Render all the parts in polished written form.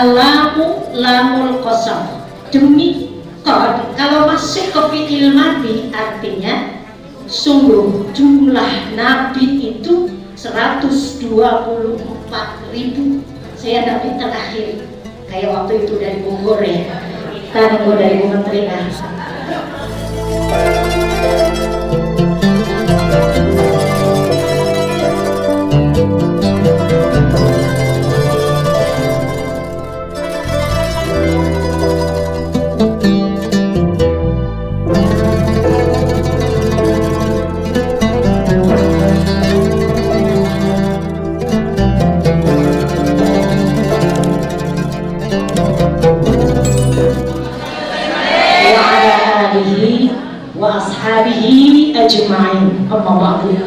Allamu lamul qasam, demi qad. Kalau masuk ke fi'il madi artinya sungguh. Jumlah nabi itu 124.000. Saya nabi terakhir, kayak waktu itu dari Bogor ya, kita nunggu dari Bu Menteri. wa ashabihi ajma'in. Amma ba'du.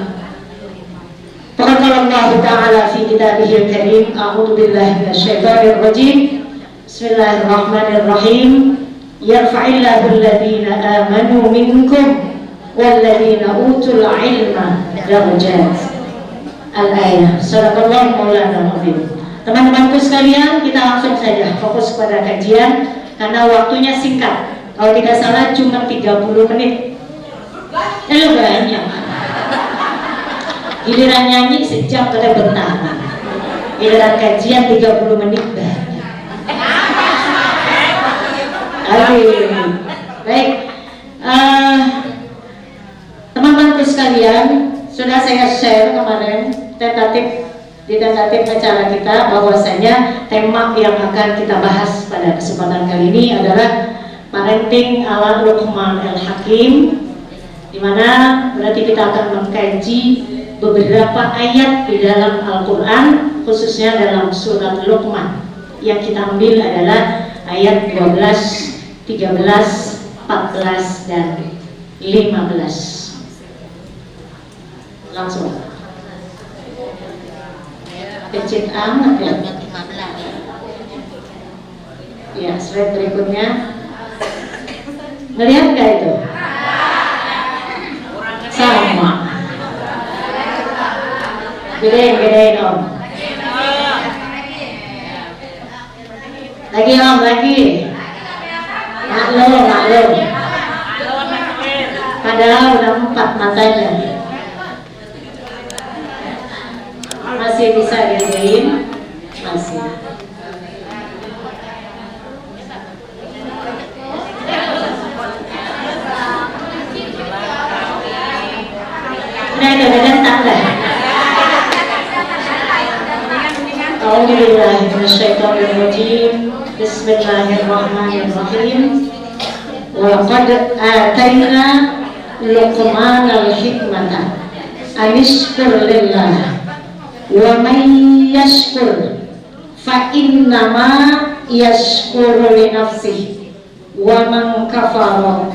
Faqad qala Allah Ta'ala fi kitabihil karim, a'udzu billahi minasyaitonir rajim. Bismillahirrahmanirrahim. Yarfa'illahu alladhina amanu minkum walladhina utul ilma darajat. Al-ayah. Sadaqallahu maulana al-azim. Teman-temanku sekalian, kita langsung saja fokus pada kajian karena waktunya singkat. Kalau tidak salah cuma 30 menit. Banyak. Giliran nyanyi sejam pada bentar. Giliran kajian 30 menit banyak. Baik. Teman-temanku sekalian, sudah saya share kemarin di tentatif acara kita bahwasanya tema yang akan kita bahas pada kesempatan kali ini adalah parenting ala Luqman al-Hakim, di mana berarti kita akan mengkaji beberapa ayat di dalam Al-Quran, khususnya dalam surat Luqman. Yang kita ambil adalah ayat 12, 13, 14, dan 15. Langsung pencet amat ya. Ya, slide berikutnya. Ngelihat nggak itu? Sama. Gedein om. Lagi om, lagi. Maklum. Padahal udah 4 matanya. Masih bisa gedein? Masih. Udah datang lah. A'udzubillahi minasyaitonirrajim. Bismillahirrahmanirrahim. Wa qad atayna Luqman al-hikmata anishkur lillah wa man yashkur fa innama yashkuru li nafsihi wa man kafara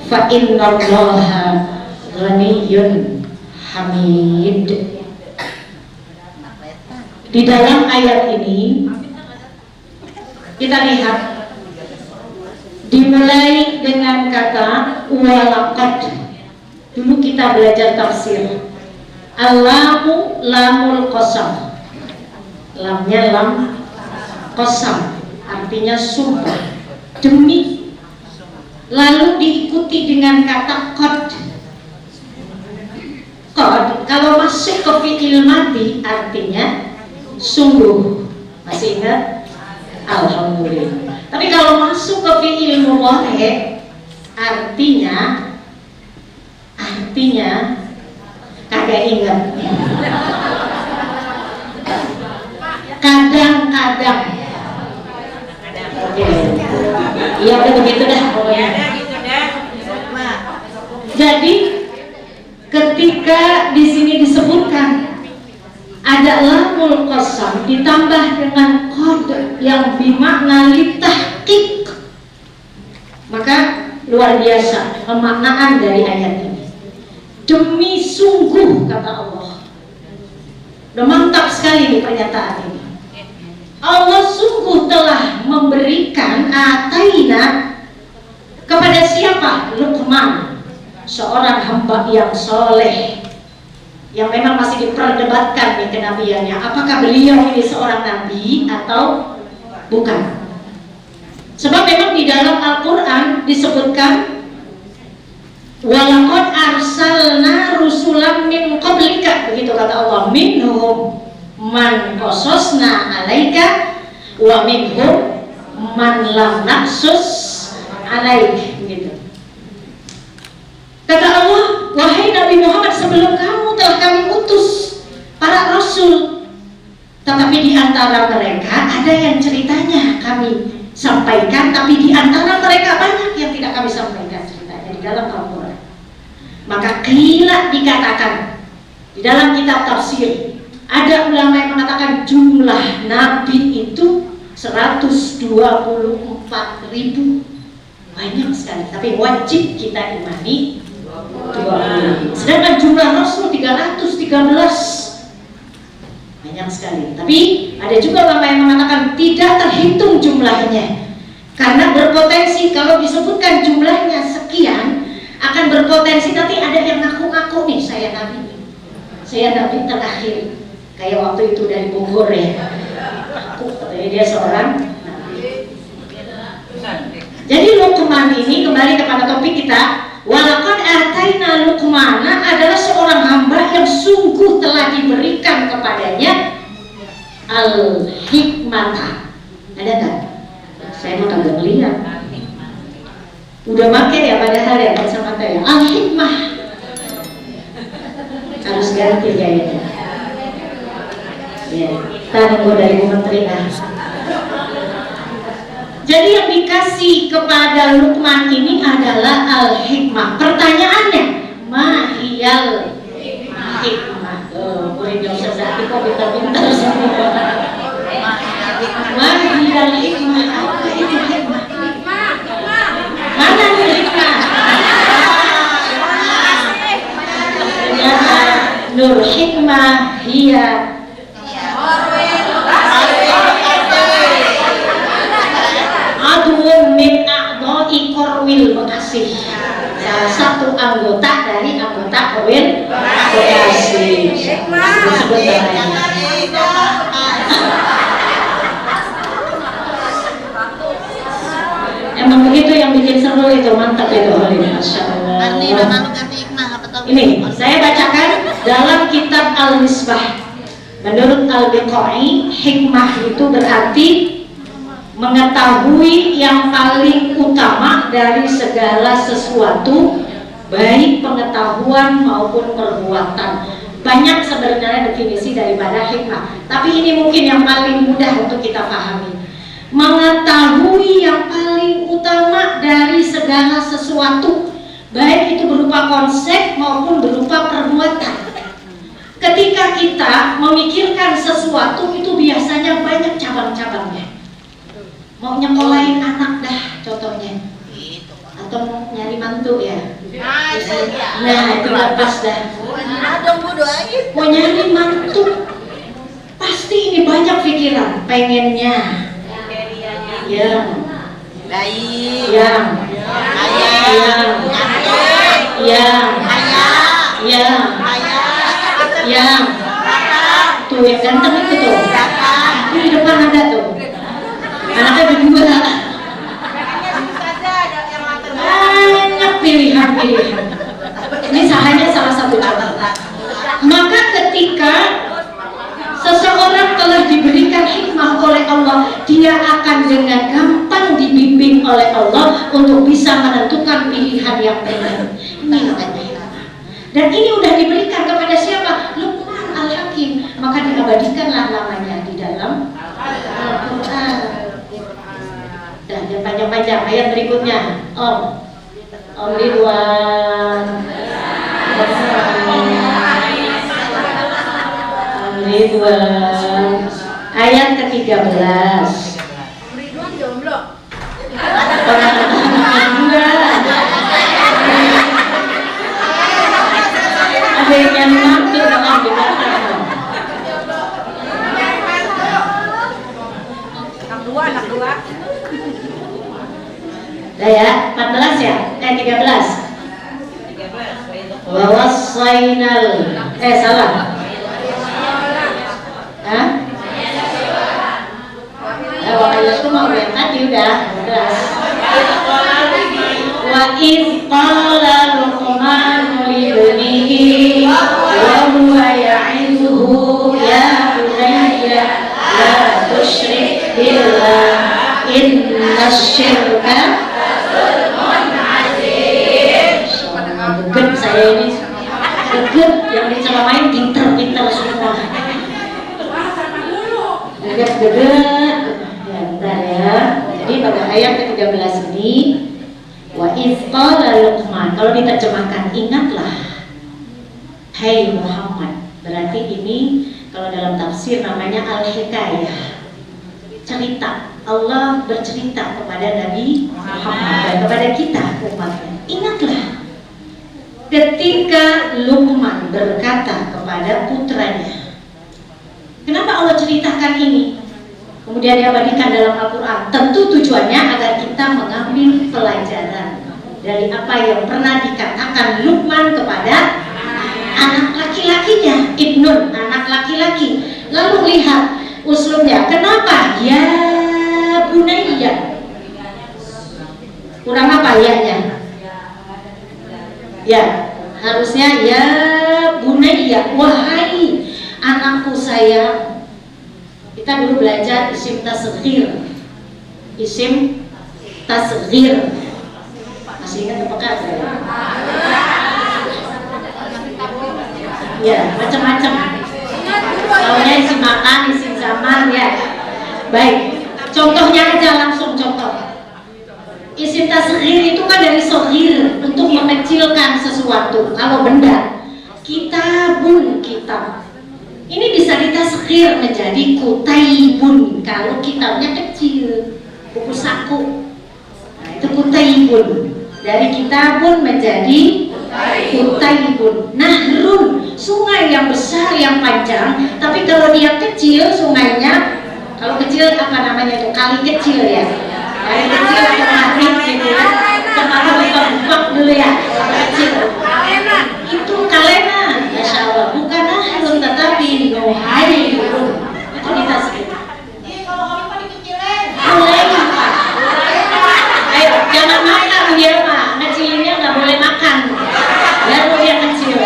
fa innallaha ghaniyyun hamid. Di dalam ayat ini kita lihat dimulai dengan kata walaqad. Dulu kita belajar tafsir. Allahu lamul qasam. Lamnya lam qasam, artinya sumpah, demi. Lalu diikuti dengan kata qad. Qad kalau masuk ke fi'il madi artinya sungguh. Masih ingat? Alhamdulillah. Tapi kalau masuk ke fi'il mudhari artinya kagak ingat. Kadang-kadang. Oke. Iya udah begitu dah pokoknya. Jadi ketika di sini disebutkan ada lamul qasam ditambah dengan qad yang bermakna litahqiq, maka luar biasa pemaknaan dari ayat ini. Demi sungguh, kata Allah. Udah mantap sekali nih pernyataan ini. Allah sungguh telah memberikan ataina kepada siapa? Luqman, seorang hamba yang soleh, yang memang masih diperdebatkan nih kenabiannya. Apakah beliau ini seorang nabi atau Bukan. Sebab memang di dalam Al-Quran disebutkan walaqad arsalna rusulan min qablika, begitu kata Allah, minhum man qasasna alaika wa minhum man lam naqsus alaik, gitu. Kata Allah, wahai Nabi Muhammad, sebelum kamu telah kami utus para rasul, tetapi di antara mereka ada yang ceritanya kami sampaikan, tapi di antara mereka banyak yang tidak kami sampaikan ceritanya di dalam Al-Quran. Maka kila dikatakan di dalam kitab tafsir, ada ulama yang mengatakan jumlah nabi itu 124.000, banyak sekali, tapi wajib kita imani 20. Sedangkan jumlah rasul 313, banyak sekali. Tapi ada juga ulama yang mengatakan tidak terhitung jumlahnya, karena berpotensi kalau disebutkan jumlahnya sekian akan berpotensi nanti ada yang ngaku-ngaku nih saya nabi terakhir, kayak waktu itu dari Bogor ya, aku katanya dia seorang nabi. Jadi Luqman ini, kembali kepada topik kita, walaqad ataina Luqmana adalah seorang hamba yang sungguh telah diberikan kepadanya al-hikmata. Ada tak? Saya mau kagak ngeliat. Udah pakai ya padahal ya kacamata ya. Al-hikmah. Harus ganti kayaknya. Ya, kita nunggu dari Bu Menteri lah. Jadi yang dikasih kepada Luqman ini adalah al-hikmah. Pertanyaannya, mahiyal hikmah. Murid yang sesati kok pintar-pintar semua. Mahiyal hikmah. Apa itu hikmah? Mana nih hikmah? Nur hikmah hiya adun min a'dha'i korwil bekasih, salah satu anggota dari anggota korwil bekasih. Disebut namanya. Emang begitu yang bikin seru itu, mantap itu Holly, Masya Allah. Ini saya bacakan dalam kitab Al-Misbah. Menurut Al-Biqai, hikmah itu berarti mengetahui yang paling utama dari segala sesuatu, baik pengetahuan maupun perbuatan. Banyak sebenarnya definisi daripada hikmah, tapi ini mungkin yang paling mudah untuk kita pahami. Mengetahui yang paling utama dari segala sesuatu, baik itu berupa konsep maupun berupa perbuatan. Ketika kita memikirkan sesuatu itu biasanya banyak cabang-cabangnya. Mau nyekolahin anak dah contohnya, atau mau nyari mantu ya. Nah itu pas dah. Mau nyari mantu, pasti ini banyak pikiran, pengennya yang baik, yang tuh yang ganteng itu tuh. Itu di depan ada tuh. Anaknya berdua. Banyak pilihan-pilihan. Ini hanya salah satu contoh. Maka ketika seseorang telah diberikan hikmah oleh Allah, dia akan dengan gampang dibimbing oleh Allah untuk bisa menentukan pilihan yang benar. Ini namanya hikmah. Dan ini sudah diberikan kepada siapa? Luqman Al-Hakim. Maka diabadikanlah namanya di dalam Al-Quran. Dan yang panjang-panjang, ayat berikutnya Om Ridwan ayat ke-13. Ridwan jomblo. Ada yang mantu dengan di belakang. Anak dua. Udah ya, 14 ya? 13. Wa wassainal salah. Hah? Wa udah 12. Wa idh qala Luqman li ibnihi wa huwa ya'iduhu ya bunayya la tusyrik billah innasyirka geget saya ini geget yang dicelamain pinter-pinter semua geget ya bentar ya. Jadi pada ayat ke-13 ini wa idh qala Luqman, kalau diterjemahkan ingatlah hai Muhammad, berarti ini kalau dalam tafsir namanya al-hikayah, cerita. Allah bercerita kepada Nabi Muhammad dan kepada kita umatnya. Ingatlah ketika Luqman berkata kepada putranya. Kenapa Allah ceritakan ini? Kemudian diabadikan dalam Al-Quran. Tentu tujuannya agar kita mengambil pelajaran dari apa yang pernah dikatakan Luqman kepada anak laki-lakinya, Ibnun, anak laki-laki. Lalu lihat uslubnya. Kenapa? Ya bunayya. Kurang apa ya-nya? Ya, harusnya ya bunayya, wahai anakku sayang. Kita dulu belajar isim tasghir. Isim tasghir. Masih ingat apa kata? Ya, macam-macam. Soalnya isim makan, isim zaman ya. Baik, contohnya aja langsung contoh. Isim tasghir itu kan dari soghir, untuk mengecilkan sesuatu. Kalau benda, kitabun, kitab. Ini bisa ditasghir menjadi kutaibun kalau kitabnya kecil, buku saku. Nah, itu kutaibun. Dari kitabun menjadi kutaibun. Nahrun, sungai yang besar yang panjang, tapi kalau dia kecil sungainya, kalau kecil apa namanya itu? Kali kecil ya. Kali kecil otomatis gitu ya. Tempat buka dulu ya. Kecil. Itu kalena. Masya Allah. Bukan nahrun tetapi nuhairun. Itu ditasghir. Kalau khalifah dikecilin. Khalifah. Ayo, jangan makan dia mah. Ngecilinnya nggak boleh makan. Baru dia kecil.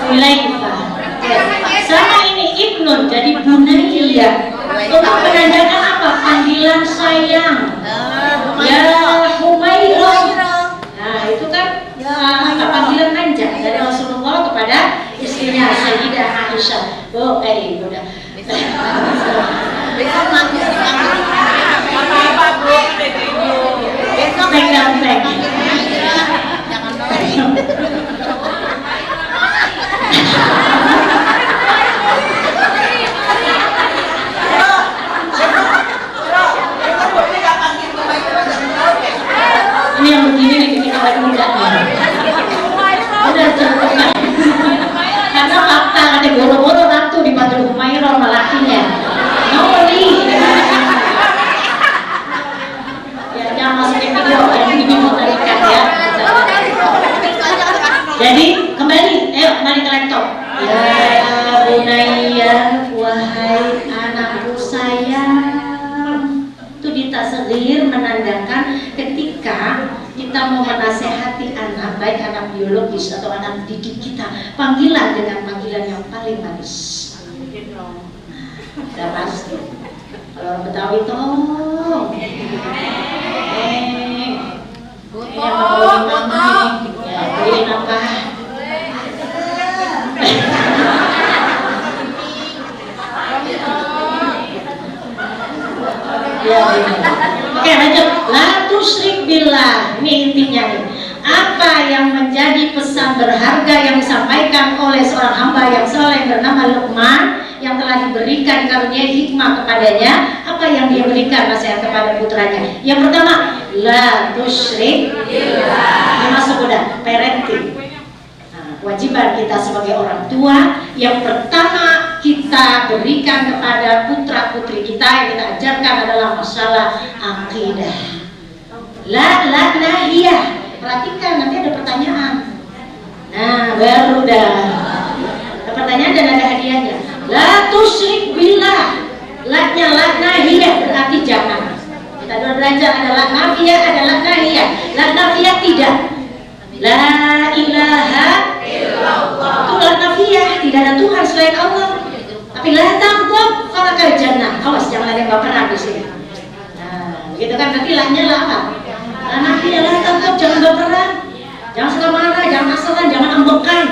Khalifah. Sama ini Ibnun jadi bunayya. Untuk menandakan apa? Panggilan sayang. Ya Humairah. Nah itu kan panggilan manja dari Rasulullah kepada istrinya Sayyidah Aisyah. Oh, udah. Besok nanti apa bro? Besok Jangan ini yang begini dibikin awet muda udah contohnya karena fakta ada boro-boro ratu di Badrul Humairah sama lakinya Noli ya jangan masukin video yang dimutarikan ya. Jadi kembali ke laptop. Ya bunayya, wahai anakku sayang. Itu ditasghir menandakan ketika kita mau menasehati anak, baik anak biologis atau anak didik kita, panggilan dengan panggilan yang paling manis. Udah pasti. Kalau orang Betawi tong. Ya, beliin apa? Ya, oke lanjut. La tusyrik billah. Ini intinya nih. Apa yang menjadi pesan berharga yang disampaikan oleh seorang hamba yang soleh bernama Luqman, yang telah diberikan karunia hikmah kepadanya? Apa yang dia berikan nasihat kepada putranya? Yang pertama, la tusyrik billah. Ini masuk udah parenting. Kewajiban kita sebagai orang tua yang pertama kita berikan kepada putra putri kita yang kita ajarkan adalah masalah akidah. La nahiyah. Perhatikan nanti ada pertanyaan. Nah baru dah. Ada pertanyaan dan ada hadiahnya. La tusyrik billah. La nahiyah. berarti jangan. Kita sudah belajar adalah nafiyah, adalah nahiyah. La nafiyah tidak. La ilaha illallah. Itu la nafiyah, tidak ada Tuhan selain Allah. Tapi la taghdab falakal jannah. Awas jangan ada yang baperan di sini. Nah, gitu kan nanti lahnya lah apa? La nafiyah, la taghdab, jangan baperan. Jangan suka marah, jangan asalan, jangan ambekan.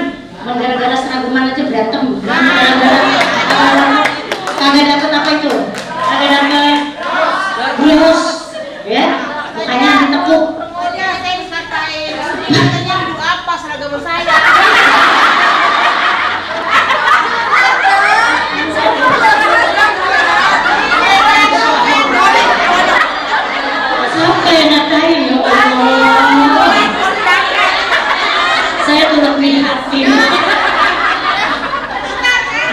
Gara-gara seraguman aja berantem. Kagak dapet apa itu? Kagak dapet virus, ya? Makanya ditekuk. Pokoknya saya disatain. Katanya duduk apa seragam saya? Siapa yang ngatain ya Allah? Saya turut prihatin.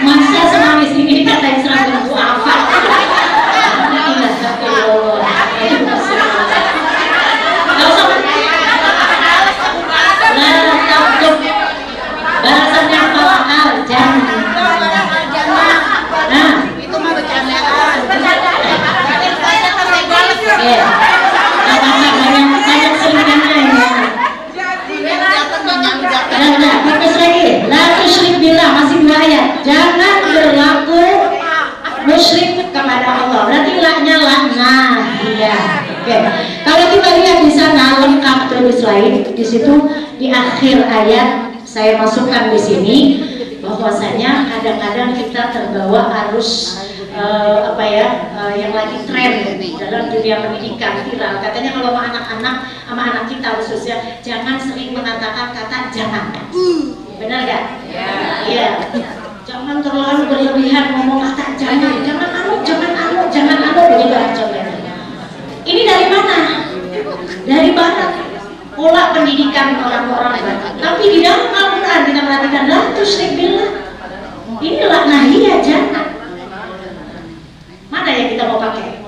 Masa sama istri ini dikatain seragam apa? Balasannya apa? Jangan. Nah, Itu mah bercandaan. ya. Banyak selingannya ya. Nah, fokus lagi. La tusyrik billah, masih 2 ayat. Jangan berlaku musyrik kepada Allah. Berarti laknya laknah. Iya. Oke. Kalau kita lihat di sana lengkap tulis lain di situ di akhir ayat saya masukkan di sini bahwasanya kadang-kadang kita terbawa arus yang lagi tren dalam dunia pendidikan viral. Katanya kalau sama anak-anak, sama anak kita khususnya, jangan sering mengatakan kata jangan. Benar gak? Iya. Jangan terlalu berlebihan ngomong kata jangan. Jangan anu, begitu contohnya. Ini dari mana? Dari barat. Pola pendidikan orang-orang barat. Tapi di dalam Al-Quran kita perhatikan la tusyrik billah. Inilah nahiyah jangan. Mana yang kita mau pakai?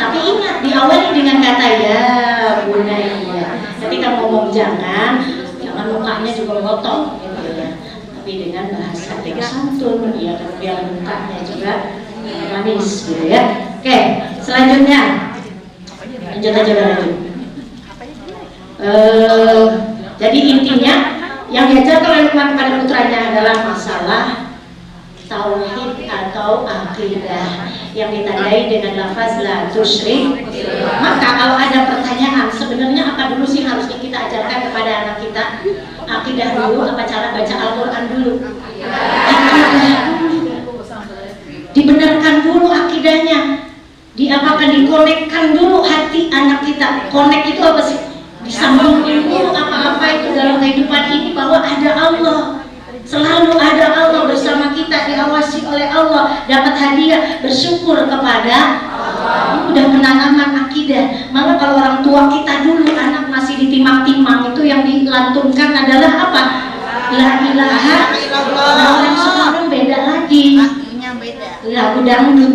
Tapi ingat diawali dengan kata ya bunayya. Ketika ngomong jangan mukanya juga ngotot gitu ya. Tapi dengan bahasa yang santun ya, biar mukanya juga manis gitu ya. Oke, selanjutnya lanjut aja lanjut. Jadi intinya yang diajarkan oleh Luqman kepada putranya adalah masalah tauhid atau akidah yang ditandai dengan lafaz la tusyrik. Maka kalau ada pertanyaan sebenarnya apa dulu sih harusnya kita ajarkan kepada anak kita? Akidah dulu apa cara baca Al-Quran dulu? Akidah dulu. Dibenarkan dulu akidahnya. Diapakan dikonekkan dulu hati anak kita. Konek itu apa sih? Disambung dulu apa-apa itu dalam kehidupan ini bahwa ada Allah. Selalu ada Allah bersama kita, diawasi oleh Allah, dapat hadiah, bersyukur kepada Allah. Udah penanaman akidah. Malah kalau orang tua kita dulu anak masih ditimang-timang itu yang dilantunkan adalah apa? La ilaha illallah. Nah, orang sekarang beda lagi. Artinya beda. Lagu dangdut.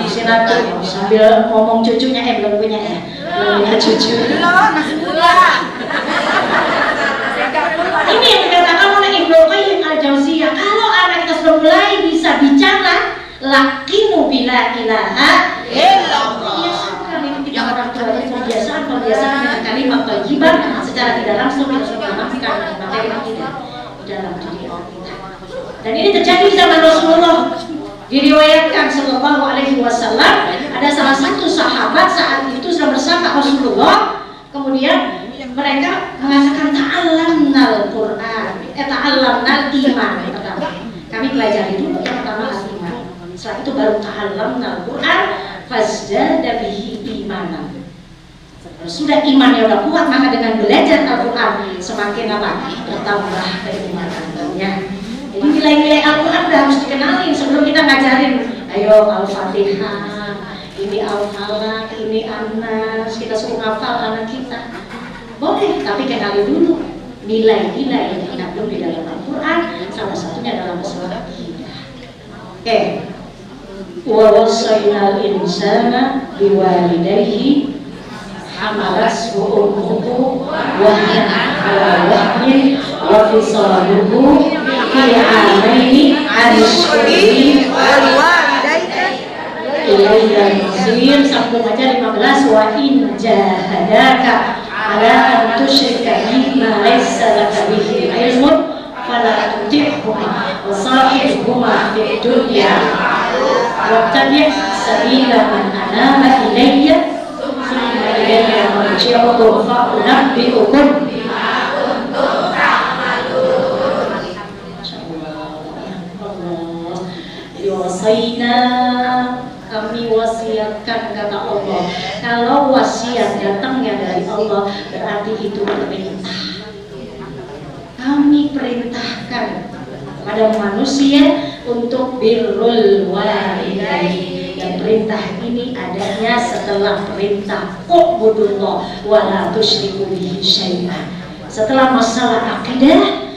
Silaturahmi sambil ngomong cucunya belum punya ya. Belum punya cucu. Belum, masih muda. Ini yang dikatakan oleh Ibnu Qayyim Al-Jauziyah. Kalau anak kita sudah mulai bisa bicara, lakinu bila ilaha illallah. Biasakan ini kita orang tua itu membiasakan dengan kalimat thayyibah secara tidak langsung kita sudah mengamalkan materi akidah di dalam diri kita. Dan ini terjadi di zaman Rasulullah. Diriwayatkan sallallahu alaihi wasallam ada salah satu sahabat saat itu sedang bersama Rasulullah, kemudian mereka mengatakan ta'allamnal Qur'an, ta'allamnal iman pertama. Kami pelajari dulu yang pertama al-iman. Setelah itu baru ta'allamnal Qur'an fazdada bihi imanan. Sudah imannya udah kuat, maka dengan belajar Al-Qur'an semakin apa? Bertambah keimanannya. Jadi nilai-nilai Al-Quran udah harus dikenalin sebelum kita ngajarin. Ayo Al-Fatihah, ini Al-Falaq, ini An-Nas, kita suruh ngafal anak kita. Boleh, tapi kenali dulu nilai-nilai yang dikandung di dalam Al-Quran. Salah satunya dalam masalah akidah. Oke. Wa wasainal insana biwalidayhi hamalathu ummuhu wahyan ala wahyin wa fisaluhu fi 'amaini anishkuri wal walidayka ila Muslim sambung aja 15 wa in jahadaka ala an tusyrika bima laysa laka bihi ilmun fala tuti'huma wa sahibhuma fid dunya wattabi' sabila man anaba ilayya thumma ilayya marji'ukum fa unabbi'ukum bima kuntum ta'malun. Wasaina, kami wasiatkan, kata Allah. Kalau wasiat datangnya dari Allah, berarti itu perintah. Kami perintahkan kepada manusia untuk birrul walidain, dan perintah ini adanya setelah perintah u'budullah wa la tusyriku bihi syai'an. Setelah masalah akidah,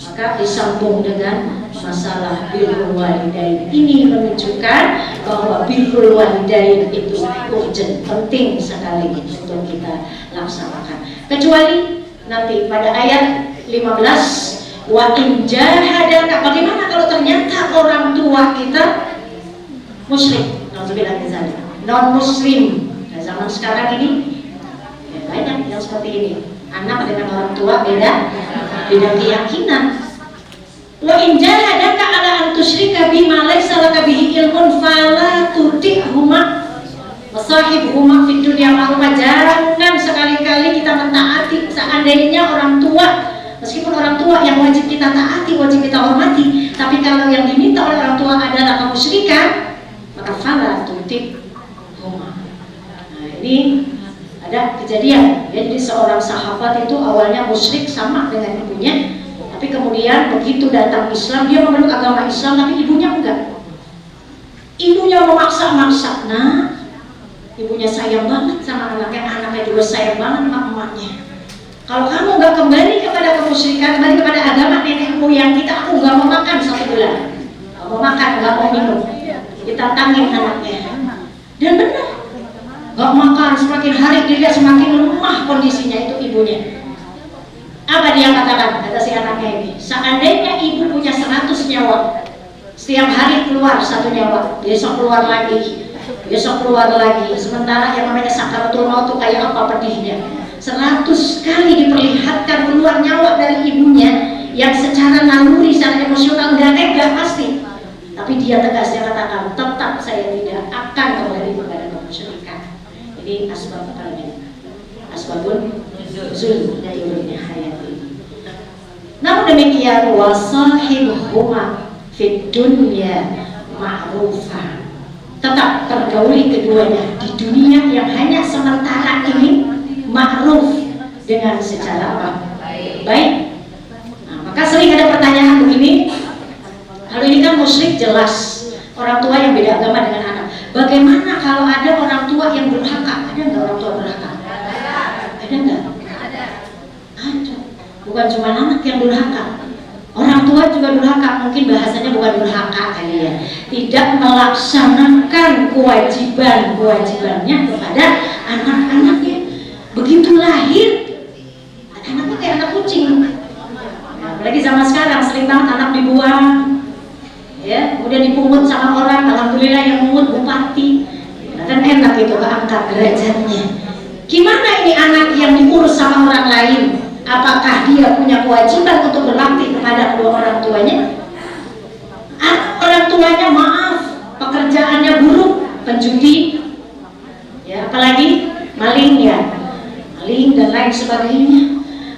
maka disambung dengan masalah birrul walidain. Ini menunjukkan bahwa birrul walidain itu urgent, penting sekali untuk kita laksanakan. Kecuali nanti pada ayat 15, wa in jahadaka, bagaimana kalau ternyata orang tua kita musyrik, non muslim. Nah, zaman sekarang ini ya, banyak yang seperti ini. Anak dengan orang tua beda keyakinan. Wa in jahadaka ala an tusyrika bima laysa laka bihi ilmun fala tuti'huma wa sahibhuma fid dunya ma'rufa. Jangan sekali-kali kita mentaati seandainya orang tua, meskipun orang tua yang wajib kita taati, wajib kita hormati, tapi kalau yang diminta oleh orang tua adalah kemusyrikan, maka fala tuti'huma. Nah, ini ada kejadian ya, jadi seorang sahabat itu awalnya musyrik sama dengan ibunya, tapi kemudian begitu datang Islam, dia memeluk agama Islam, tapi ibunya enggak. Ibunya memaksa-maksa. Nah, ibunya sayang banget sama anaknya, anaknya juga sayang banget sama emaknya. Kalau kamu enggak kembali kepada kemusyrikan, kembali kepada agama nenek moyang kita, aku enggak mau makan 1 bulan. Enggak mau makan, enggak mau minum. Ditantangin anaknya. Dan benar, enggak makan, semakin hari dilihat semakin lemah kondisinya itu ibunya. Apa dia katakan, kata si anaknya ini, seandainya ibu punya 100 nyawa, setiap hari keluar 1 nyawa, besok keluar lagi, sementara yang namanya sakaratul maut itu kayak apa pedihnya. 100 kali diperlihatkan keluar nyawa dari ibunya, yang secara naluri, secara emosional nggak tega pasti, tapi dia tegas, dia katakan, tetap saya tidak akan kembali kepada kemusyrikan. Ini asbab apa namanya? Asbabun nuzul dari turunnya ayat ini. Namun demikian, wasahibhuma fid dunya ma'rufa, tetap pergauli keduanya di dunia yang hanya sementara ini ma'ruf, dengan secara apa? Baik. Nah, maka sering ada pertanyaan begini, kalau ini kan musyrik jelas, orang tua yang beda agama dengan anak. Bagaimana kalau ada orang tua yang durhaka? Ada nggak orang tua durhaka? Ada nggak? Ada. Bukan cuma anak yang durhaka, orang tua juga durhaka. Mungkin bahasanya bukan durhaka kali ya, tidak melaksanakan kewajibannya kepada anak-anaknya. Begitu lahir, anaknya kayak anak kucing. Apalagi zaman sekarang sering banget anak dibuang, ya, kemudian dipungut sama orang. Alhamdulillah yang pungut bupati, kan enak itu, keangkat derajatnya. Gimana ini anak yang diurus sama orang lain? Apakah dia punya kewajiban untuk berbakti kepada kedua orang tuanya? Orang tuanya maaf, pekerjaannya buruk, penjudi, ya, apalagi maling dan lain sebagainya.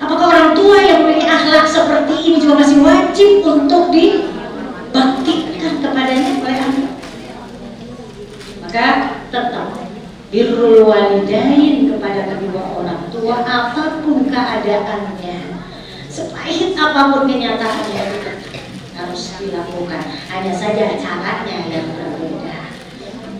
Apakah orang tua yang memiliki akhlak seperti ini juga masih wajib untuk dibaktikan kepadanya oleh anak? Maka tetap birrul walidain kepada kedua orang tua apapun keadaannya, sepahit apapun kenyataannya, harus dilakukan. Hanya saja caranya yang berbeda.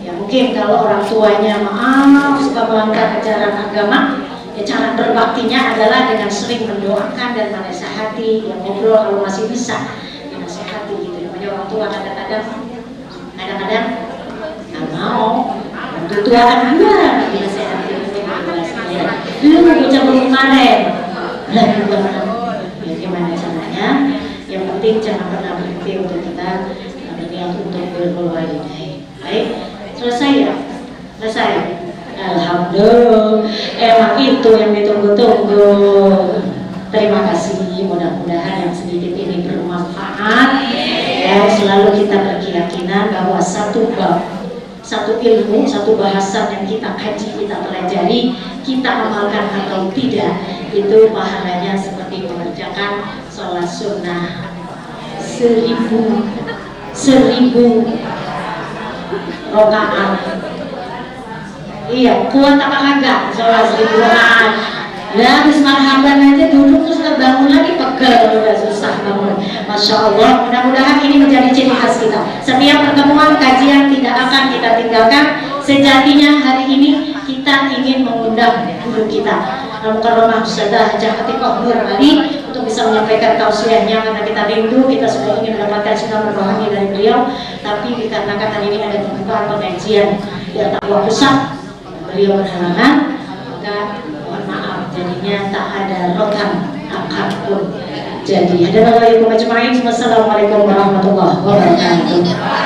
Ya mungkin kalau orang tuanya maaf suka melanggar ajaran agama, ya cara berbaktinya adalah dengan sering mendoakan dan menasihati, yang ngobrol kalau masih bisa dinasihati gitu. Namanya orang tua kadang-kadang nggak mau. Tutuan juga dinasihati, lu bocah kemarin, ya gimana caranya? Yang penting jangan pernah berhenti untuk kita berniat untuk birrul walidain. Baik, selesai ya. itu yang ditunggu-tunggu. Terima kasih, mudah-mudahan yang sedikit ini bermanfaat. Ya, selalu kita berkeyakinan bahwa satu bab, satu ilmu, satu bahasan yang kita kaji, kita pelajari, kita amalkan atau tidak, itu pahalanya seperti mengerjakan sholat sunnah 1000 rakaat. Iya, kuat apa kagak sholat 1000 rakaat? Nah, habis marhaban aja duduk terus bangun lagi pegel, udah susah bangun. Masya Allah, mudah-mudahan ini menjadi ciri khas kita. Setiap pertemuan kajian tidak akan kita tinggalkan. Sejatinya hari ini kita ingin mengundang guru kita, Al-Mukarramah Ustadzah Hajah Atikah Nur Ali, untuk bisa menyampaikan tausiahnya, karena kita rindu, kita sudah ingin mendapatkan sunnah berbahagia dari beliau, tapi dikarenakan hari ini ada pembukaan pengajian di Taqwa Pusat, beliau berhalangan, maka mohon maaf jadinya tak ada rekam akad pun. Jadi, hadirin wa ajma'in, wassalamualaikum warahmatullahi wabarakatuh.